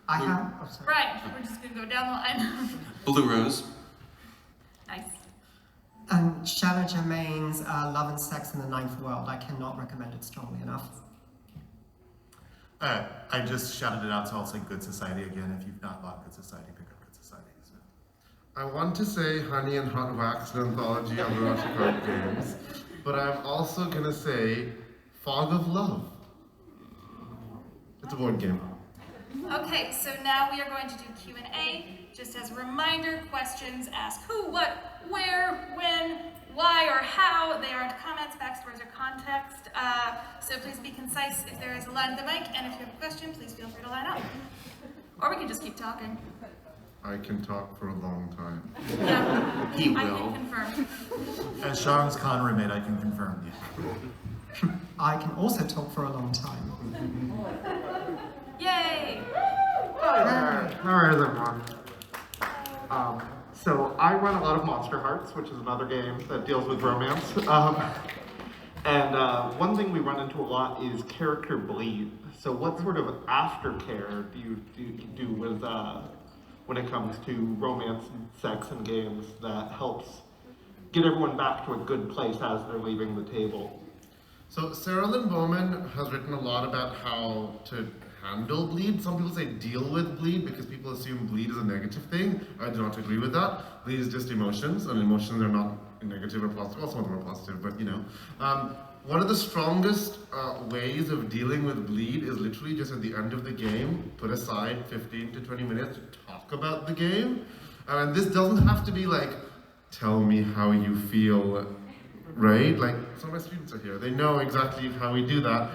Brian, we're just going to go down the line. Blue Rose. Nice. Shanna Germain's Love and Sex in the Ninth World. I cannot recommend it strongly enough. I just shouted it out, so I'll say Good Society again. If you've not bought Good Society, pick up Good Society. So. I want to say Honey and Hot Wax, an anthology of the Russian card games, but I'm also gonna say Fog of Love. It's a board game. Okay, so now we are going to do Q&A. Just as a reminder, questions ask who, what, where, when, why, or how. They aren't comments, backstories, or context. So please be concise if there is a line at the mic, and if you have a question, please feel free to line up. Or we can just keep talking. I can talk for a long time. Yeah, He I will. can confirm. As Sharang's con roommate, I can confirm. I can also talk for a long time. Yay! Hi there. How is everyone? So I run a lot of Monster Hearts, which is another game that deals with romance. One thing we run into a lot is character bleed. So what sort of aftercare do you do with when it comes to romance, sex, and games that helps get everyone back to a good place as they're leaving the table? So Sarah Lynn Bowman has written a lot about how to handle bleed. Some people say deal with bleed because people assume bleed is a negative thing. I do not agree with that. Bleed is just emotions, and emotions are not negative or positive. Well, some of them are positive, but you know. One of the strongest ways of dealing with bleed is literally just at the end of the game, put aside 15 to 20 minutes to talk about the game. And this doesn't have to be like, tell me how you feel, right? Like, some of my students are here. They know exactly how we do that.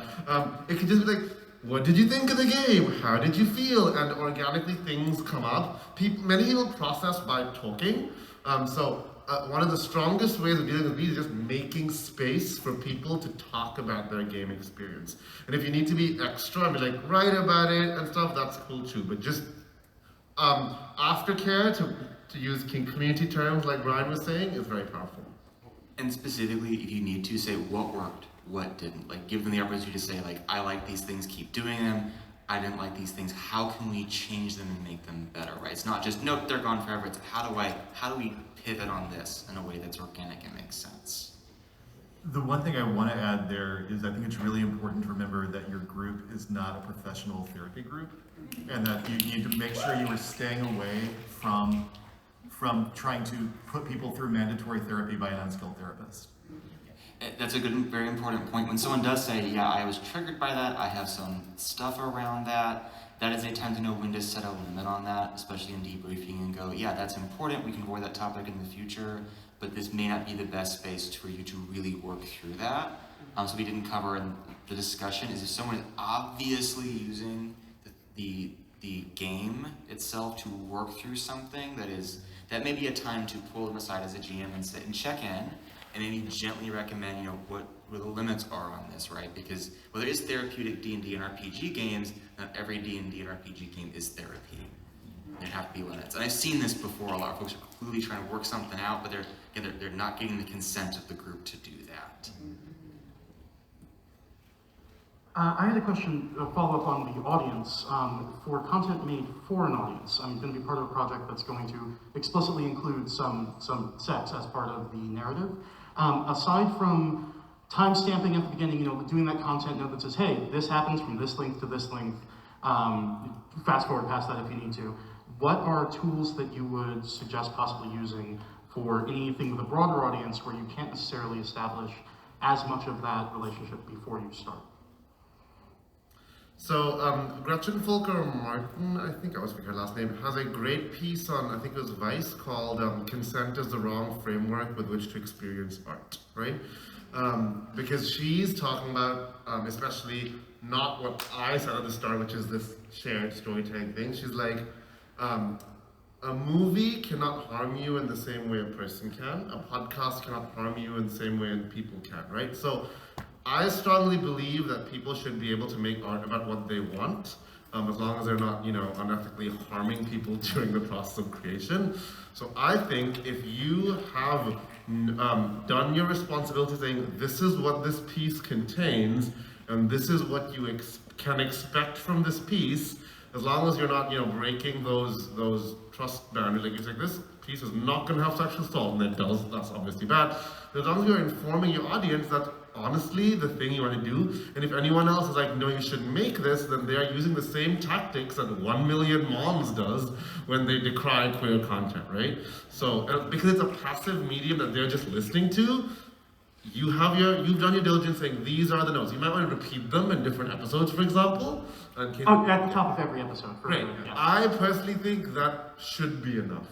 It can just be like, what did you think of the game? How did you feel? And organically things come up. Many people process by talking. One of the strongest ways of dealing with bleed is just making space for people to talk about their game experience. And if you need to be extra and be like, write about it and stuff, that's cool too. But just aftercare, to use community terms like Brian was saying, is very powerful. And specifically, if you need to, say what worked, what didn't. Like, give them the opportunity to say, like, I like these things, keep doing them. I didn't like these things. How can we change them and make them better, right? It's not just, nope, they're gone forever. It's how do we pivot on this in a way that's organic and makes sense? The one thing I want to add there is I think it's really important to remember that your group is not a professional therapy group, and that you need to make sure you are staying away from from trying to put people through mandatory therapy by an unskilled therapist. That's a good, very important point. When someone does say, yeah, I was triggered by that, I have some stuff around that, that is a time to know when to set a limit on that, especially in debriefing, and go, yeah, that's important, we can avoid that topic in the future, but this may not be the best space for you to really work through that. So we didn't cover in the discussion is if someone is obviously using the game itself to work through something, that may be a time to pull them aside as a GM and sit and check in, and maybe gently recommend, what the limits are on this, right? Because whether it's therapeutic D&D and RPG games, not every D&D and RPG game is therapy. There have to be limits. And I've seen this before. A lot of folks are clearly trying to work something out, but they're not getting the consent of the group to do that. I had a question, a follow-up on the audience. For content made for an audience, I'm going to be part of a project that's going to explicitly include some sex as part of the narrative. Aside from time-stamping at the beginning, doing that content note that says, hey, this happens from this length to this length, fast forward past that if you need to. What are tools that you would suggest possibly using for anything with a broader audience where you can't necessarily establish as much of that relationship before you start? So Gretchen Volker Martin, I think I was forgetting her last name, has a great piece on, I think it was Vice, called Consent is the Wrong Framework with Which to Experience Art, right? Because she's talking about, especially not what I said at the start, which is this shared storytelling thing. She's like, a movie cannot harm you in the same way a person can. A podcast cannot harm you in the same way people can, right? So I strongly believe that people should be able to make art about what they want, as long as they're not, unethically harming people during the process of creation. So I think if you have done your responsibility saying, this is what this piece contains, and this is what you can expect from this piece, as long as you're not, breaking those trust boundaries, like you say, this piece is not going to have sexual assault, and it does, that's obviously bad. But as long as you're informing your audience that honestly the thing you want to do, and if anyone else is like, no, you should make this, then they are using the same tactics that 1 million moms does when they decry queer content, right? So because it's a passive medium that they're just listening to, you've done your diligence saying these are the notes. You might want to repeat them in different episodes, for example. At the top of every episode. Right. Sure, yeah. I personally think that should be enough.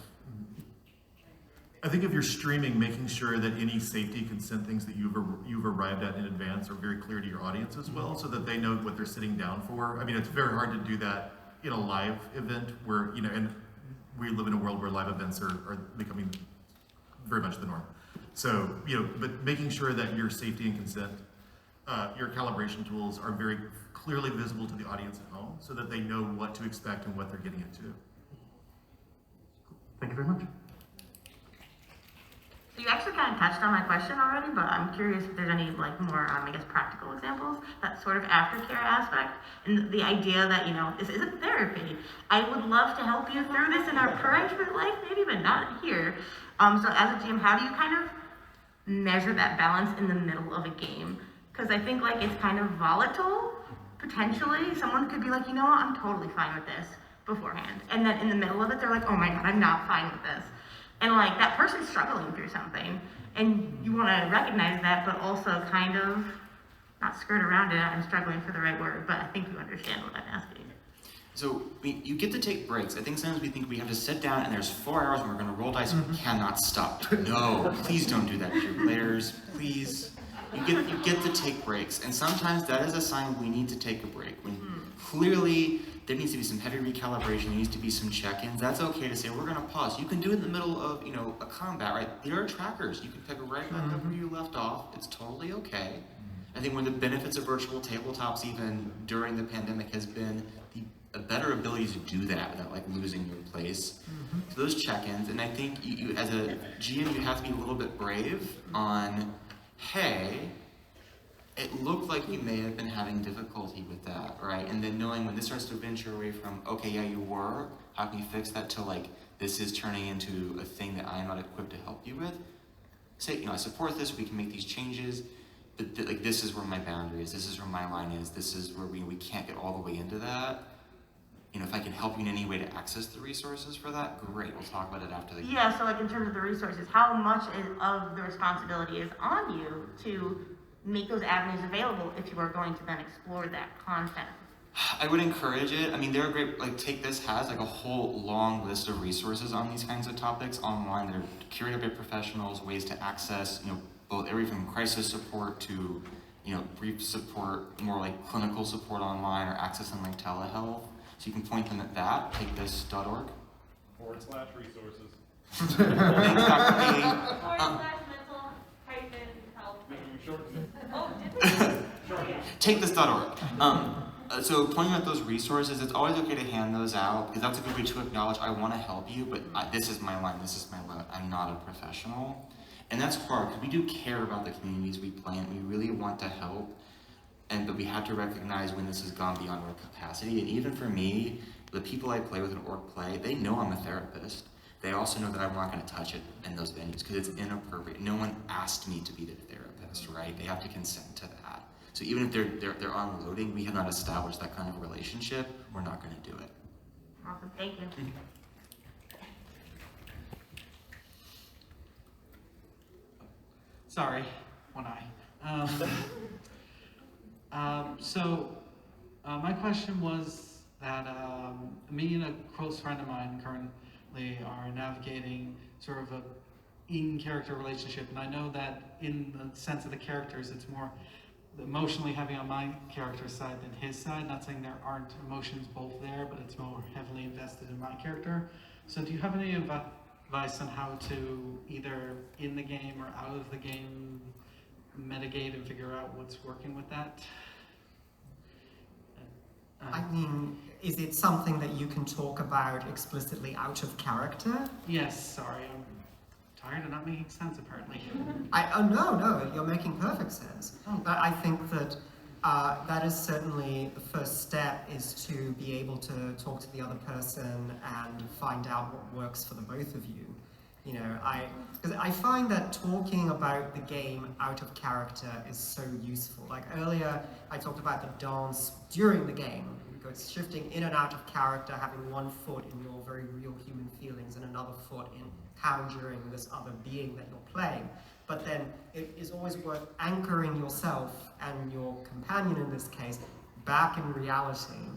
I think if you're streaming, making sure that any safety consent things that you've arrived at in advance are very clear to your audience as well, so that they know what they're sitting down for. I mean, it's very hard to do that in a live event where, and we live in a world where live events are becoming very much the norm. So, but making sure that your safety and consent, your calibration tools are very clearly visible to the audience at home, so that they know what to expect and what they're getting into. Thank you very much. You actually kind of touched on my question already, but I'm curious if there's any more, practical examples, that sort of aftercare aspect, and the idea that, this isn't therapy. I would love to help you through this in our current life, maybe, but not here. So as a GM, how do you kind of measure that balance in the middle of a game? Because I think it's kind of volatile, potentially. Someone could be like, you know what, I'm totally fine with this beforehand. And then in the middle of it, they're like, oh my God, I'm not fine with this. And that person's struggling through something, and you want to recognize that, but also kind of not skirt around it. I'm struggling for the right word, but I think you understand what I'm asking. So you get to take breaks. I think sometimes we think we have to sit down and there's 4 hours and we're going to roll dice and we cannot stop. No, please don't do that to your players. Please. You get to take breaks, and sometimes that is a sign we need to take a break. When clearly there needs to be some heavy recalibration, there needs to be some check-ins. That's okay to say, we're going to pause. You can do it in the middle of, a combat, right? There are trackers. You can pick right back up where you left off. It's totally okay. I think one of the benefits of virtual tabletops, even during the pandemic, has been a better ability to do that without losing your place. So those check-ins, and I think you as a GM, you have to be a little bit brave on, hey, it looked like you may have been having difficulty with that, right? And then knowing when this starts to venture away from, okay, yeah, you were, how can you fix that, to this is turning into a thing that I'm not equipped to help you with. Say, I support this, we can make these changes, but this is where my boundary is, this is where my line is, this is where we can't get all the way into that. if I can help you in any way to access the resources for that, great. We'll talk about it after the game. Yeah, so like in terms of the resources, how much of the responsibility is on you to make those avenues available if you are going to then explore that content? I would encourage it. I mean, they're great, like Take This has like a whole long list of resources on these kinds of topics online. They're curated by professionals, ways to access, both everything from crisis support to, brief support, more like clinical support online or accessing like telehealth. So you can point them at that, takethis.org. /resources. Thanks, Dr. A. Takethis.org. So pointing at those resources, it's always okay to hand those out because that's a good way to acknowledge I want to help you, but this is my line, this is my limit. I'm not a professional. And that's hard because we do care about the communities we play in. We really want to help, but we have to recognize when this has gone beyond our capacity. And even for me, the people I play with in org play, they know I'm a therapist. They also know that I'm not going to touch it in those venues because it's inappropriate. No one asked me to be their therapist, right? They have to consent to that. So even if they're unloading, we have not established that kind of relationship, we're not going to do it. Awesome, thank you. Sorry, one eye. My question was that me and a close friend of mine currently are navigating sort of a in-character relationship, and I know that in the sense of the characters, it's more emotionally heavy on my character's side than his side. Not saying there aren't emotions both there, but it's more heavily invested in my character. So do you have any advice on how to either in the game or out of the game mitigate and figure out what's working with that? I mean, is it something that you can talk about explicitly out of character? Yes, sorry, I'm tired of not making sense apparently. No, you're making perfect sense. But I think that that is certainly the first step, is to be able to talk to the other person and find out what works for the both of you. Because I find that talking about the game out of character is so useful. Like earlier, I talked about the dance during the game. It's shifting in and out of character, having one foot in your very real human feelings and another foot in conjuring this other being that you're playing. But then it is always worth anchoring yourself and your companion in this case back in reality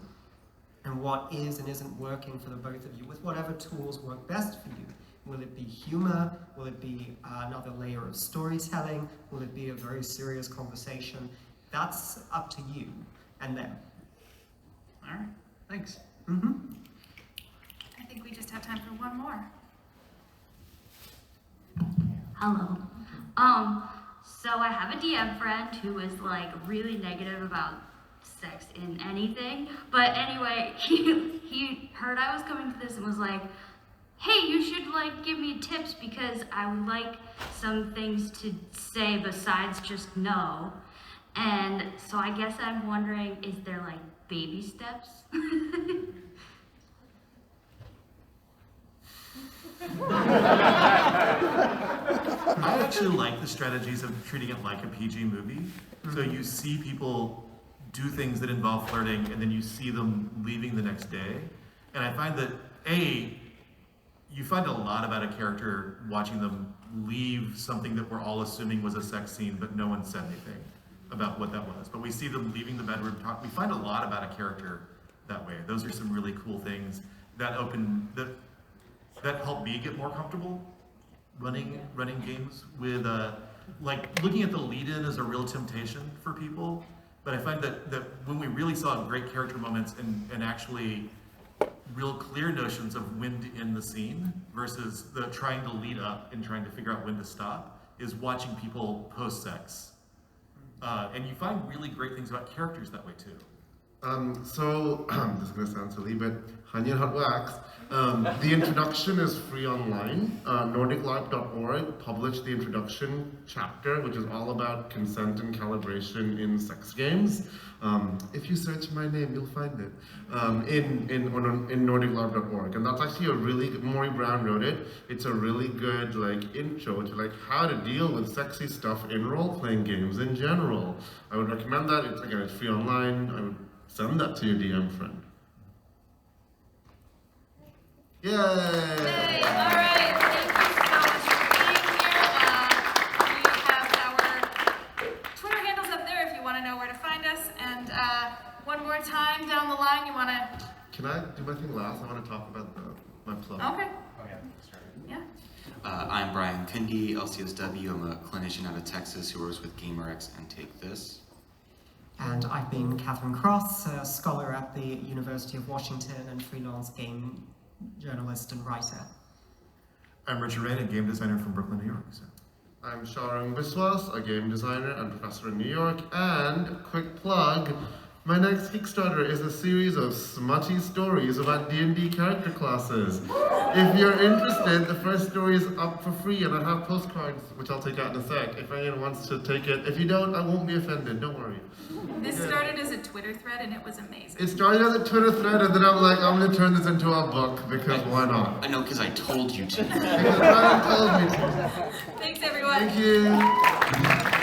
and what is and isn't working for the both of you with whatever tools work best for you. Will it be humor? Will it be another layer of storytelling? Will it be a very serious conversation? That's up to you and them. All right, thanks. I think we just have time for one more. Hello. So I have a DM friend who is like really negative about sex in anything. But anyway, he heard I was coming to this and was like, hey, you should like give me tips because I would like some things to say besides just no. And so I guess I'm wondering, is there like baby steps? I actually like the strategies of treating it like a PG movie. So you see people do things that involve flirting, and then you see them leaving the next day. And I find that, you find a lot about a character watching them leave something that we're all assuming was a sex scene, but no one said anything about what that was. But we see them leaving the bedroom talk. We find a lot about a character that way. Those are some really cool things that help me get more comfortable running games with, like looking at the lead-in is a real temptation for people. But I find that when we really saw great character moments and actually real clear notions of when to end the scene versus the trying to lead up and trying to figure out when to stop, is watching people post-sex. And you find really great things about characters that way too. So, this is going to sound silly, but Hanya Hot Wax. The introduction is free online. NordicLife.org published the introduction chapter, which is all about consent and calibration in sex games. If you search my name, you'll find it in NordicLife.org, and that's actually a really Maury Brown wrote it. It's a really good intro to how to deal with sexy stuff in role-playing games in general. I would recommend that. It's free online. I would send that to your DM friend. Yay! Yay! All right. Thank you so much for being here. We have our Twitter handles up there if you want to know where to find us. And one more time down the line, you want to... Can I do my thing last? I want to talk about my plug. Okay. Oh, yeah. Yeah. I'm Brian Kunde, LCSW. I'm a clinician out of Texas who works with GaymerX and Take This. And I've been Katherine Cross, a scholar at the University of Washington and freelance game journalist and writer. I'm Ruane, a game designer from Brooklyn, New York. So. I'm Sharang, Biswas, a game designer and professor in New York, and quick plug, my next Kickstarter is a series of smutty stories about D&D character classes. If you're interested, the first story is up for free, and I have postcards, which I'll take out in a sec, if anyone wants to take it. If you don't, I won't be offended, don't worry. This started as a Twitter thread and it was amazing. It started as a Twitter thread, and then I'm like, I'm gonna turn this into a book, because why not? I know, because I told you to. Because Brian told me to. Thanks, everyone. Thank you.